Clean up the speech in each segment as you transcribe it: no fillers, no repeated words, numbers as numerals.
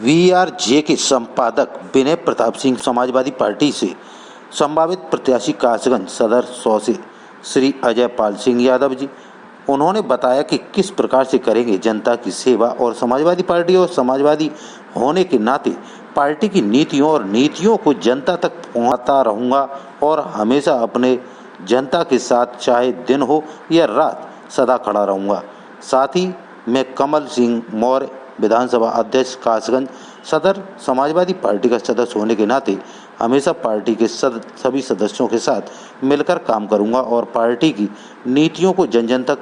वीआरजे के संपादक विनय प्रताप सिंह समाजवादी पार्टी से संभावित प्रत्याशी कासगंज सदर 100 से श्री अजय पाल सिंह यादव जी, उन्होंने बताया कि किस प्रकार से करेंगे जनता की सेवा और समाजवादी पार्टी और समाजवादी होने के नाते पार्टी की नीतियों और नीतियों को जनता तक पहुंचाता रहूंगा और हमेशा अपने जनता के साथ चाहे दिन हो या रात सदा खड़ा रहूंगा। साथ ही मैं कमल सिंह मौर्य विधानसभा अध्यक्ष कासगंज सदर समाजवादी पार्टी का सदस्य होने के नाते हमेशा पार्टी के सभी सदस्यों के साथ मिलकर काम करूंगा और पार्टी की नीतियों को जन जन तक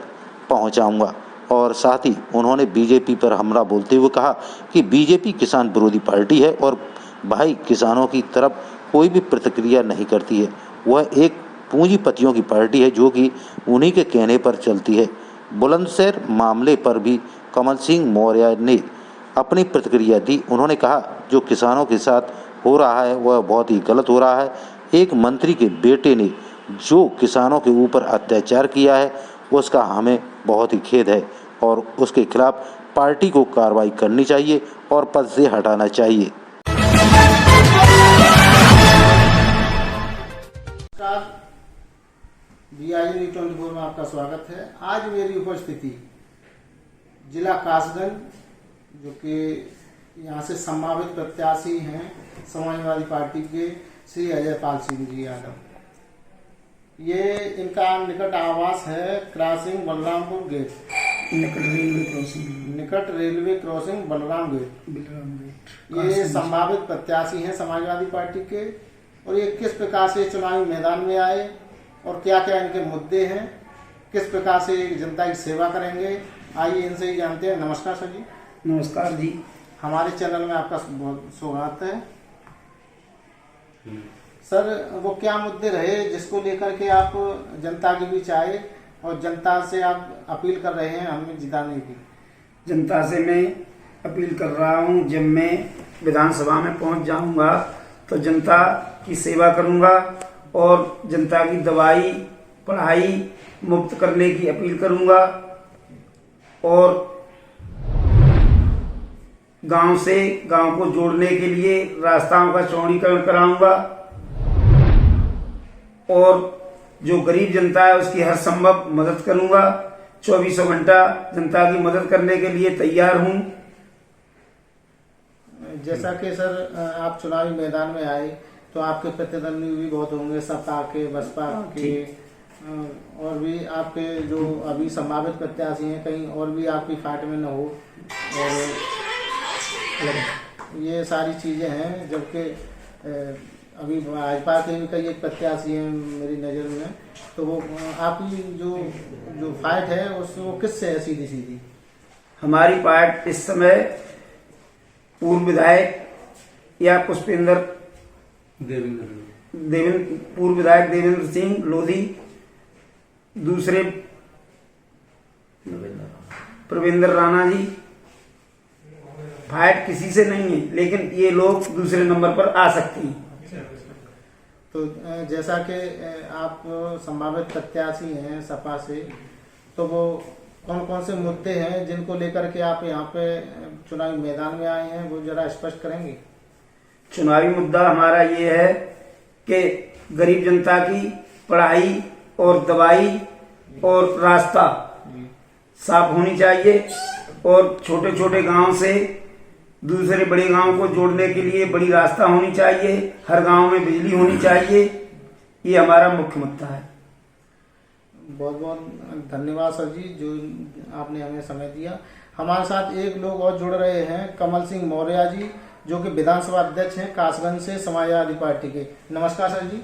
पहुंचाऊंगा। और साथ ही उन्होंने बीजेपी पर हमला बोलते हुए कहा कि बीजेपी किसान विरोधी पार्टी है और भाई किसानों की तरफ कोई भी प्रतिक्रिया नहीं करती है। वह एक पूंजीपतियों की पार्टी है जो कि उन्हीं के कहने पर चलती है। बुलंदशहर मामले पर भी कमल सिंह मौर्य ने अपनी प्रतिक्रिया दी। उन्होंने कहा जो किसानों के साथ हो रहा है वह बहुत ही गलत हो रहा है। एक मंत्री के बेटे ने जो किसानों के ऊपर अत्याचार किया है उसका हमें बहुत ही खेद है और उसके खिलाफ पार्टी को कार्रवाई करनी चाहिए और पद से हटाना चाहिए। वीआईजी 24 में आपका स्वागत है। आज मेरी उपस्थिति जिला कासगंज जो कि यहाँ से संभावित प्रत्याशी हैं समाजवादी पार्टी के श्री अजय पाल सिंह जी यादव। ये इनका निकट आवास है क्रॉसिंग बलरामपुर गेट, निकट रेलवे क्रॉसिंग बलराम गेट। ये संभावित प्रत्याशी हैं समाजवादी पार्टी के और ये किस प्रकार से चुनावी मैदान में आए और क्या क्या इनके मुद्दे हैं, किस प्रकार से जनता की सेवा करेंगे, आइए इनसे ही जानते हैं। नमस्कार सर जी। नमस्कार जी। हमारे चैनल में आपका बहुत स्वागत है। सर वो क्या मुद्दे रहे जिसको लेकर के आप जनता के बीच आए और जनता से आप अपील कर रहे हैं हमें जिताने की? जनता से मैं अपील कर रहा हूं, जब मैं विधानसभा में पहुंच जाऊंगा तो जनता की सेवा करूंगा और जनता की दवाई पढ़ाई मुफ्त करने की अपील करूंगा और गांव से गांव को जोड़ने के लिए रास्ताओं का चौड़ीकरण कराऊंगा और जो गरीब जनता है उसकी हर संभव मदद करूंगा। 24 घंटा जनता की मदद करने के लिए तैयार हूं। जैसा कि सर आप चुनावी मैदान में आए तो आपके प्रतिद्वंदी भी बहुत होंगे, सपा के, बसपा के और भी आपके जो अभी संभावित प्रत्याशी हैं, कहीं और भी आपकी फाइट में न हो और ये सारी चीज़ें हैं। जबकि अभी भाजपा के भी कई एक प्रत्याशी हैं मेरी नज़र में, तो वो आपकी जो फाइट है वो किससे है सीधी सीधी? हमारी फाइट इस समय पूर्व विधायक या पुष्पेंद्र पूर्व विधायक देवेंद्र सिंह लोधी, दूसरे प्रविंदर राणा जी। फाइट किसी से नहीं है, लेकिन ये लोग दूसरे नंबर पर आ सकते हैं। तो जैसा कि आप संभावित प्रत्याशी हैं सपा से, तो वो कौन कौन से मुद्दे हैं जिनको लेकर के आप यहाँ पे चुनावी मैदान में आए हैं, वो जरा स्पष्ट करेंगे? चुनावी मुद्दा हमारा ये है कि गरीब जनता की पढ़ाई और दवाई और रास्ता साफ होनी चाहिए और छोटे छोटे गांव से दूसरे बड़े गांव को जोड़ने के लिए बड़ी रास्ता होनी चाहिए, हर गांव में बिजली होनी चाहिए। ये हमारा मुख्य मुद्दा है। बहुत बहुत धन्यवाद सर जी जो आपने हमें समय दिया। हमारे साथ एक लोग और जुड़ रहे हैं, कमल सिंह मौर्य जी, जो कि विधानसभा अध्यक्ष हैं कासगंज से समाजवादी पार्टी के। नमस्कार सर जी।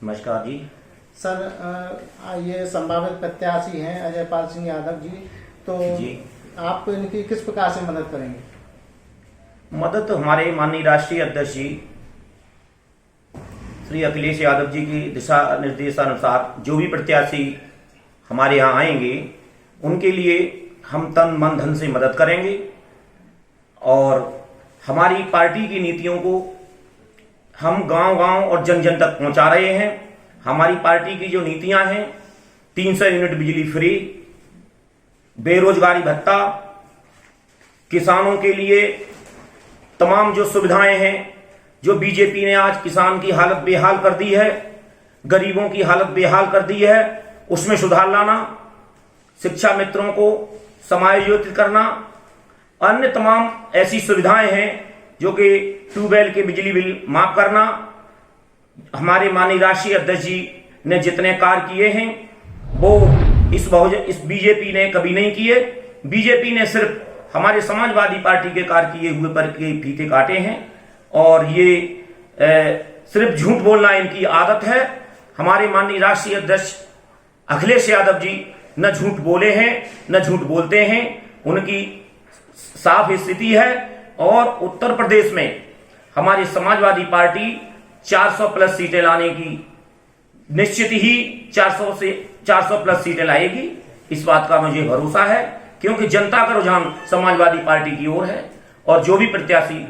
नमस्कार जी। सर ये संभावित प्रत्याशी हैं अजय पाल सिंह यादव जी, तो जी आप इनकी किस प्रकार से मदद करेंगे? मदद तो हमारे माननीय राष्ट्रीय अध्यक्ष जी श्री अखिलेश यादव जी की दिशा निर्देशानुसार जो भी प्रत्याशी हमारे यहाँ आएंगे उनके लिए हम तन मन धन से मदद करेंगे और हमारी पार्टी की नीतियों को हम गांव-गांव और जन जन तक पहुंचा रहे हैं। हमारी पार्टी की जो नीतियां हैं, 300 यूनिट बिजली फ्री, बेरोजगारी भत्ता, किसानों के लिए तमाम जो सुविधाएं हैं, जो बीजेपी ने आज किसान की हालत बेहाल कर दी है, गरीबों की हालत बेहाल कर दी है, उसमें सुधार लाना, शिक्षा मित्रों को समायोजित करना, अन्य तमाम ऐसी सुविधाएं हैं जो कि ट्यूबवेल के बिजली बिल माफ करना। हमारे माननीय राष्ट्रीय अध्यक्ष जी ने जितने कार्य किए हैं वो इस बीजेपी ने कभी नहीं किए। बीजेपी ने सिर्फ हमारे समाजवादी पार्टी के कार्य किए हुए पर के फीते काटे हैं और ये सिर्फ झूठ बोलना इनकी आदत है। हमारे माननीय राष्ट्रीय अध्यक्ष अखिलेश यादव जी न झूठ बोले हैं न झूठ बोलते हैं, उनकी साफ स्थिति है। और उत्तर प्रदेश में हमारी समाजवादी पार्टी 400 प्लस सीटें लाने की निश्चित ही 400 प्लस सीटें लाएगी, इस बात का मुझे भरोसा है, क्योंकि जनता का रुझान समाजवादी पार्टी की ओर है और जो भी प्रत्याशी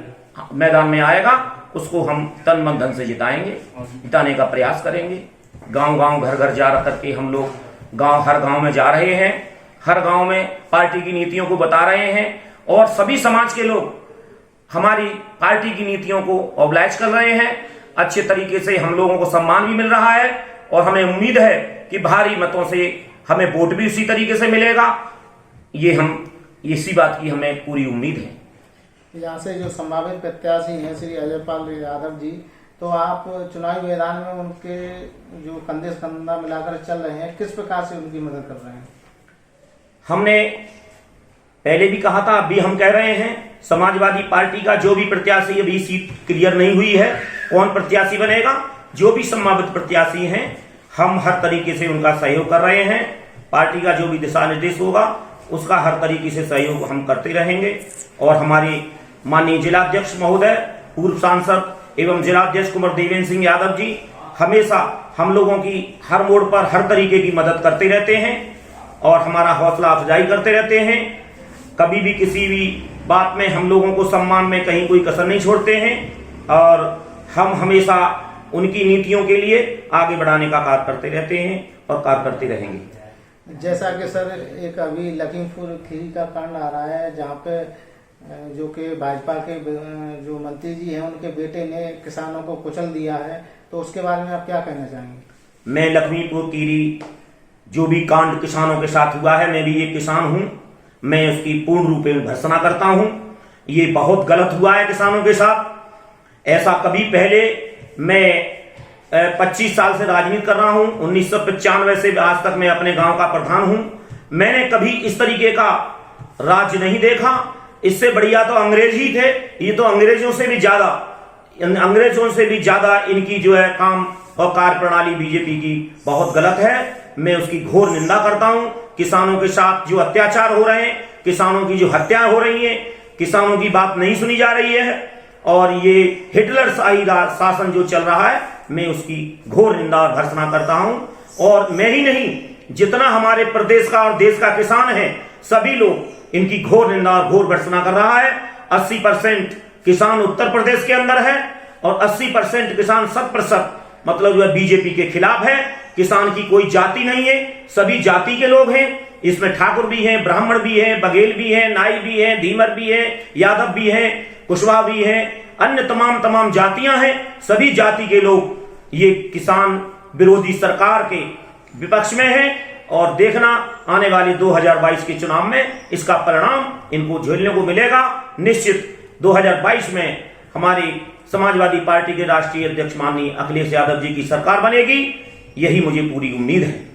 मैदान में आएगा उसको हम तन मन धन से जिताने का प्रयास करेंगे। गांव-गांव घर-घर जा करके हम लोग हर गांव में जा रहे हैं, हर गांव में पार्टी की नीतियों को बता रहे हैं और सभी समाज के लोग हमारी पार्टी की नीतियों को ऑब्लाइज कर रहे हैं। अच्छे तरीके से हम लोगों को सम्मान भी मिल रहा है और हमें उम्मीद है कि भारी मतों से हमें वोट भी उसी तरीके से मिलेगा। इसी बात की हमें पूरी उम्मीद है। यहाँ से जो संभावित प्रत्याशी हैं श्री अजयपाल यादव जी, तो आप चुनावी मैदान में उनके जो कंधे से कंधा मिलाकर चल रहे हैं, किस प्रकार से उनकी मदद कर रहे हैं? हमने पहले भी कहा था, अभी हम कह रहे हैं, समाजवादी पार्टी का जो भी प्रत्याशी, अभी सीट क्लियर नहीं हुई है कौन प्रत्याशी बनेगा, जो भी संभावित प्रत्याशी हैं हम हर तरीके से उनका सहयोग कर रहे हैं। पार्टी का जो भी दिशा निर्देश होगा उसका हर तरीके से सहयोग हम करते रहेंगे और हमारे माननीय जिलाध्यक्ष महोदय, पूर्व सांसद एवं जिलाध्यक्ष कुंवर देवेंद्र सिंह यादव जी हमेशा हम लोगों की हर मोड़ पर हर तरीके की मदद करते रहते हैं और हमारा हौसला अफजाई करते रहते हैं। कभी भी किसी भी बात में हम लोगों को सम्मान में कहीं कोई कसर नहीं छोड़ते हैं और हम हमेशा उनकी नीतियों के लिए आगे बढ़ाने का कार्य करते रहते हैं और कार्य करते रहेंगे। जैसा कि सर एक अभी लखीमपुर खीरी का कांड आ रहा है, जहाँ पे जो कि भाजपा के जो मंत्री जी हैं उनके बेटे ने किसानों को कुचल दिया है, तो उसके बारे में आप क्या कहना चाहेंगे? मैं लखीमपुर खीरी जो भी कांड किसानों के साथ हुआ है, मैं भी एक किसान हूं, मैं उसकी पूर्ण रूप में भर्त्सना करता हूं। ये बहुत गलत हुआ है किसानों के साथ। ऐसा कभी पहले, मैं 25 साल से राजनीति कर रहा हूं, 1995 से आज तक मैं अपने गांव का प्रधान हूं, मैंने कभी इस तरीके का राज्य नहीं देखा। इससे बढ़िया तो अंग्रेज ही थे। ये तो अंग्रेजों से भी ज्यादा इनकी जो है काम और कार्य प्रणाली बीजेपी की बहुत गलत है। मैं उसकी घोर निंदा करता हूं। किसानों के साथ जो अत्याचार हो रहे हैं, किसानों की जो हत्याएं हो रही हैं, किसानों की बात नहीं सुनी जा रही है और ये हिटलर शाही शासन जो चल रहा है, मैं उसकी घोर निंदा और भर्त्सना करता हूं। और मैं ही नहीं, जितना हमारे प्रदेश का और देश का किसान है, सभी लोग इनकी घोर निंदा और घोर भर्त्सना कर रहा है। 80% किसान उत्तर प्रदेश के अंदर है और 80% किसान 100% मतलब जो है बीजेपी के खिलाफ है। किसान की कोई जाति नहीं है, सभी जाति के लोग हैं। इसमें ठाकुर भी हैं, ब्राह्मण भी हैं, बघेल भी हैं, नाई भी हैं, धीमर भी हैं, यादव भी हैं, कुशवाहा भी हैं, अन्य तमाम जातियां हैं। सभी जाति के लोग ये किसान विरोधी सरकार के विपक्ष में हैं और देखना आने वाले 2022 के चुनाव में इसका परिणाम इनको झेलने को मिलेगा। निश्चित 2022 में हमारी समाजवादी पार्टी के राष्ट्रीय अध्यक्ष माननीय अखिलेश यादव जी की सरकार बनेगी, यही मुझे पूरी उम्मीद है।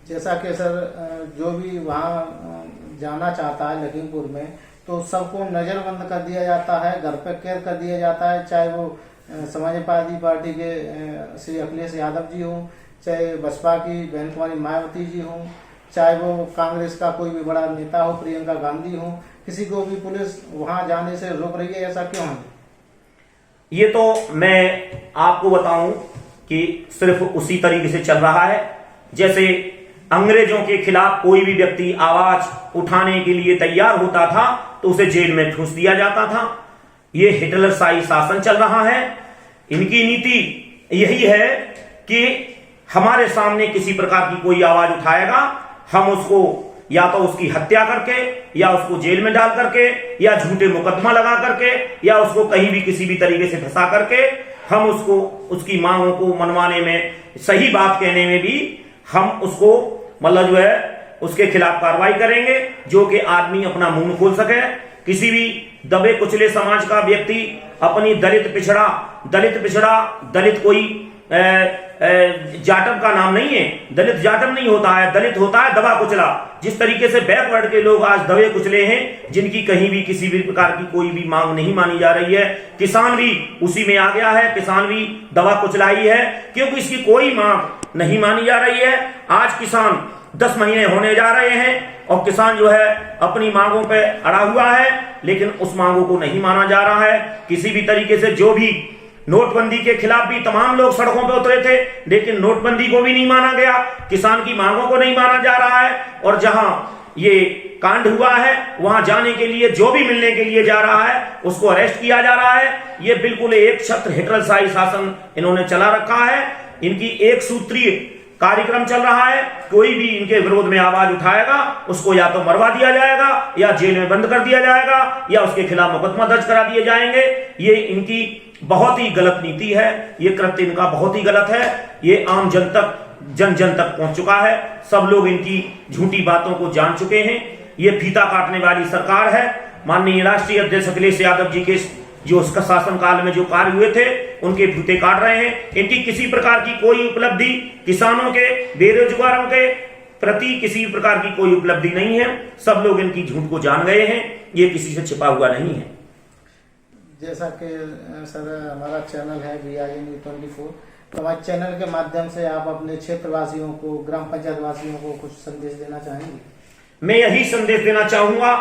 जैसा कि सर जो भी वहाँ जाना चाहता है लखीमपुर में, तो सबको नजरबंद कर दिया जाता है, घर पे कैद कर दिया जाता है, चाहे वो समाजवादी पार्टी के श्री अखिलेश यादव जी हों, चाहे बसपा की बहन कुमारी मायावती जी हों, चाहे वो कांग्रेस का कोई भी बड़ा नेता हो, प्रियंका गांधी हो, किसी को भी पुलिस वहां जाने से रोक रही है, ऐसा क्यों है? ये तो मैं आपको बताऊं कि सिर्फ उसी तरीके से चल रहा है जैसे अंग्रेजों के खिलाफ कोई भी व्यक्ति आवाज उठाने के लिए तैयार होता था तो उसे जेल में ठूंस दिया जाता था। ये हिटलर शाही शासन चल रहा है। इनकी नीति यही है कि हमारे सामने किसी प्रकार की कोई आवाज उठाएगा, हम उसको या तो उसकी हत्या करके, या उसको जेल में डाल करके, या झूठे मुकदमा लगा करके, या उसको कहीं भी किसी भी तरीके से फंसा करके हम उसको उसकी मांगों को मनवाने में, सही बात कहने में भी हम उसको मतलब जो है उसके खिलाफ कार्रवाई करेंगे, जो कि आदमी अपना मुंह खोल सके। किसी भी दबे कुचले समाज का व्यक्ति अपनी दलित पिछड़ा दलित कोई जाटव का नाम नहीं है, दलित जाटव नहीं होता है, दलित होता है दबा कुचला। जिस तरीके से बैकवर्ड के लोग आज दबे कुचले हैं, जिनकी कहीं भी किसी भी प्रकार की कोई भी मांग नहीं मानी जा रही है, किसान भी उसी में आ गया है, किसान भी दबा कुचलाई है, क्योंकि इसकी कोई मांग नहीं मानी जा रही है। आज किसान 10 महीने होने जा रहे हैं और किसान जो है अपनी मांगों पे अड़ा हुआ है, लेकिन उस मांगों को नहीं माना जा रहा है किसी भी तरीके से। जो भी नोटबंदी के खिलाफ भी तमाम लोग सड़कों पे उतरे थे, लेकिन नोटबंदी को भी नहीं माना गया, किसान की मांगों को नहीं माना जा रहा है। और जहां ये कांड हुआ है वहां जाने के लिए, जो भी मिलने के लिए जा रहा है उसको अरेस्ट किया जा रहा है। ये बिल्कुल एक छत्र हिटलरशाही शासन इन्होंने चला रखा है। इनकी एक सूत्रीय कार्यक्रम चल रहा है, कोई भी इनके विरोध में आवाज उठाएगा उसको या तो मरवा दिया जाएगा, या जेल में बंद कर दिया जाएगा, या उसके खिलाफ मुकदमा दर्ज करा दिए जाएंगे। ये इनकी बहुत ही गलत नीति है, ये कृत्य इनका बहुत ही गलत है। ये आम जन तक पहुंच चुका है। सब लोग इनकी झूठी बातों को जान चुके हैं। ये फीता काटने वाली सरकार है। माननीय राष्ट्रीय अध्यक्ष अखिलेश यादव जी के जो उसका शासनकाल में जो कार्य हुए थे उनके फीते काट रहे हैं। इनकी किसी प्रकार की कोई उपलब्धि किसानों के, बेरोजगारों के प्रति किसी प्रकार की कोई उपलब्धि नहीं है। सब लोग इनकी झूठ को जान गए हैं, ये किसी से छिपा हुआ नहीं है। जैसा कि सर हमारा चैनल है VIA News 24, तो हमारे चैनल के माध्यम से आप अपने क्षेत्रवासियों को, ग्राम पंचायत वासियों को कुछ संदेश देना चाहेंगे? मैं यही संदेश देना चाहूंगा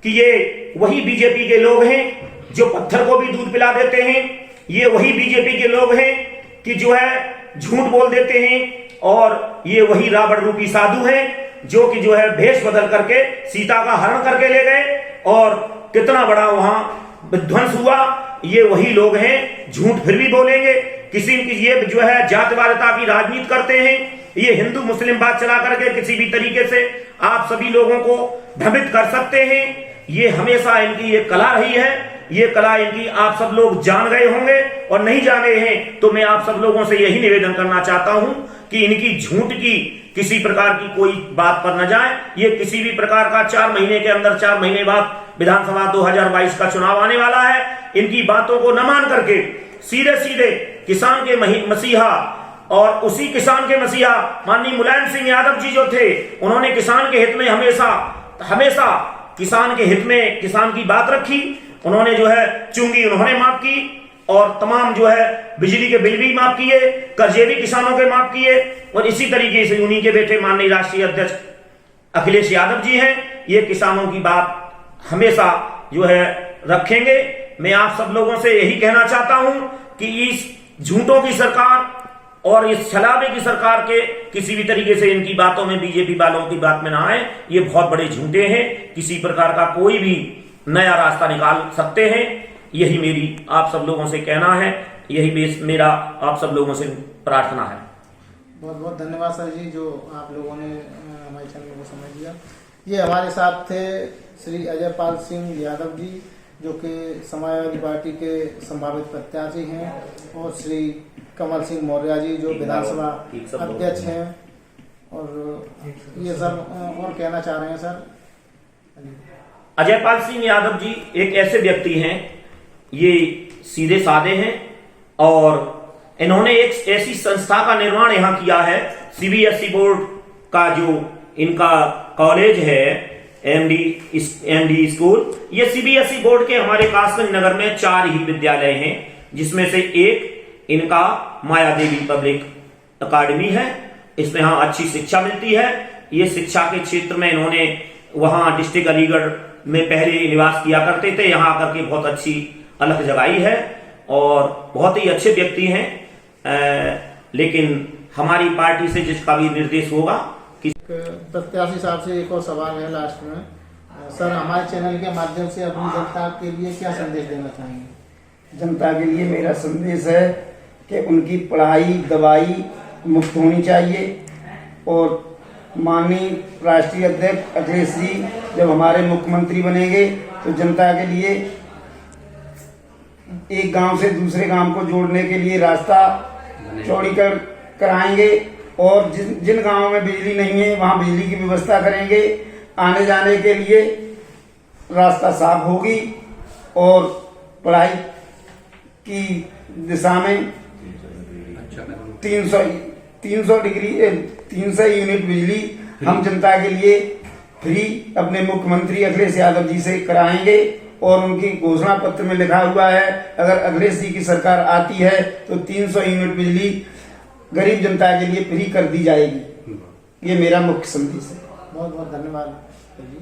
कि ये वही बीजेपी के लोग हैं जो पत्थर को भी दूध पिला देते हैं। ये वही बीजेपी के लोग हैं कि जो है झूठ बोल देते हैं, और ये वही रावण रूपी साधु हैं जो कि जो है भेष बदल करके सीता का हरण करके ले गए और कितना बड़ा वहां विध्वंस हुआ। ये वही लोग हैं, झूठ फिर भी बोलेंगे। किसी की ये जो है जातिवादिता की राजनीति करते हैं, ये हिंदू मुस्लिम बात चला करके किसी भी तरीके से आप सभी लोगों को भ्रमित कर सकते हैं। ये हमेशा इनकी ये कला रही है। ये कला इनकी आप सब लोग जान गए होंगे, और नहीं जाने हैं तो मैं आप सब लोगों से यही निवेदन करना चाहता हूं कि इनकी झूठ की किसी प्रकार की कोई बात पर न जाए। ये किसी भी प्रकार का 4 महीने के अंदर, 4 महीने बाद विधानसभा 2022 का चुनाव आने वाला है। इनकी बातों को न मान करके सीधे सीधे किसान के मसीहा, और उसी किसान के मसीहा माननीय मुलायम सिंह यादव जी जो थे, उन्होंने किसान के हित में हमेशा किसान के हित में किसान की बात रखी। उन्होंने जो है चुंगी उन्होंने माफ की, और तमाम जो है बिजली के बिल भी माफ किए, कर्जे भी किसानों के माफ किए। और इसी तरीके से उन्हीं के बेटे माननीय राष्ट्रीय अध्यक्ष अखिलेश यादव जी हैं, ये किसानों की बात हमेशा जो है रखेंगे। मैं आप सब लोगों से यही कहना चाहता हूं कि इस झूठों की सरकार और इस छलावे की सरकार के किसी भी तरीके से इनकी बातों में, बीजेपी वालों की बात में ना आए। ये बहुत बड़े झूठे हैं, किसी प्रकार का कोई भी नया रास्ता निकाल सकते हैं। यही मेरी आप सब लोगों से कहना है, यही मेरा आप सब लोगों से प्रार्थना है। बहुत बहुत धन्यवाद सर जी, जो आप लोगों ने हमारे चैनल को समझ लिया। ये हमारे साथ थे श्री अजयपाल सिंह यादव जी, जो कि समाजवादी पार्टी के संभावित प्रत्याशी हैं, और श्री कमल सिंह मौर्य जी जो विधानसभा अध्यक्ष हैं। और ये सब और कहना चाह रहे हैं सर? अजयपाल सिंह यादव जी एक ऐसे व्यक्ति हैं, ये सीधे साधे हैं, और इन्होंने एक ऐसी संस्था का निर्माण यहां किया है, CBSE बोर्ड का जो इनका कॉलेज है, MD स्कूल। ये CBSE बोर्ड के हमारे कासगंज नगर में 4 ही विद्यालय हैं, जिसमें से एक इनका माया देवी पब्लिक अकादमी है। इसमें यहाँ अच्छी शिक्षा मिलती है। ये शिक्षा के क्षेत्र में इन्होंने वहां डिस्ट्रिक्ट अलीगढ़ में पहले निवास किया करते थे, यहाँ आकर के बहुत अच्छी अलग जगाई है, और बहुत ही अच्छे व्यक्ति हैं। लेकिन हमारी पार्टी से जिसका भी निर्देश होगा कि प्रत्याशी साहब से एक और सवाल है लास्ट में। सर, हमारे चैनल के माध्यम से अपनी जनता के लिए क्या संदेश देना चाहेंगे? जनता के लिए मेरा संदेश है कि उनकी पढ़ाई दवाई मुफ्त होनी चाहिए, और माननीय राष्ट्रीय अध्यक्ष अखिलेश जी जब हमारे मुख्यमंत्री बनेंगे तो जनता के लिए एक गांव से दूसरे गांव को जोड़ने के लिए रास्ता चौड़ीकरण कराएंगे और जिन गांवों में बिजली नहीं है वहां बिजली की व्यवस्था करेंगे। आने जाने के लिए रास्ता साफ होगी और पढ़ाई की दिशा में 300 यूनिट बिजली हम जनता के लिए फ्री अपने मुख्यमंत्री अखिलेश यादव जी से कराएंगे। और उनकी घोषणा पत्र में लिखा हुआ है अगर अखिलेश जी की सरकार आती है तो 300 यूनिट बिजली गरीब जनता के लिए फ्री कर दी जाएगी। ये मेरा मुख्य संदेश है। बहुत बहुत धन्यवाद जी।